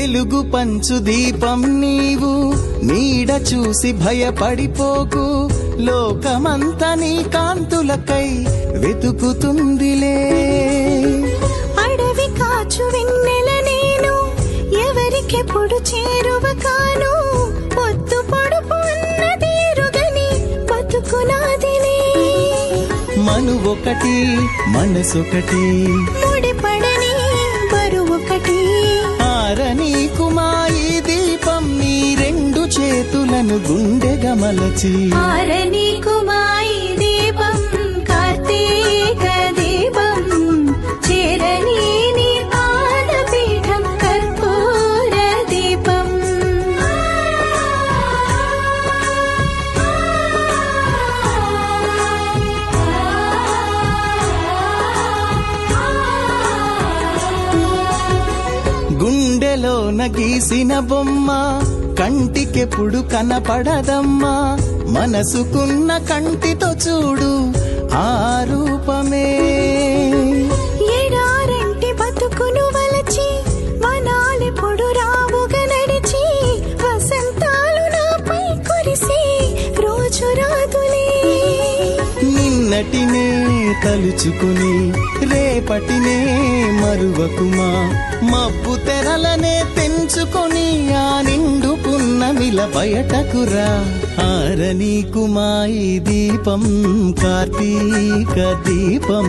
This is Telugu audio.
వెలుగు పంచు దీపం నీవు, నీడ చూసి భయపడిపోకు, లోకమంతా నీ కాంతులకై వెతుకుతుందిలే. అడవి కాచు వెన్నెల నేను, ఎవరికెప్పుడు చేరువ కాను, పొద్దు పొడుపు అన్నది ఎరుగని బతుకునాదిలే. మనువొకటి మనసొకటి, ముడిపడని బరువొకటి, ఆరనీకుమా ఈ దీపం నీ రెండు చేతులను గుండెగా మలచి. ఆరనీకుమా ఈ దీపం కార్తీక దీపం, చేరని నీ పాదపీఠం కర్పూర దీపం. గుండెలోన గీసిన బొమ్మ కంటికెప్పుడు కనపడదమ్మా, మనసుకున్న కంటితో చూడు ఆ రూపమే. ఎడారంటి బతుకును వలచి, వనాలెప్పుడు రావుగా నడిచి, వసంతాలు నాపై కురిసి రోజు రాదులే. నిన్నటినే తలుచుకుని రేపటినే మరువకుమా, మబ్బు తెరలనే తెంచుకొని ఆ నిండు పున్నమిల బయటకురా. ఆరనీకుమా ఈ దీపం కార్తీక దీపం,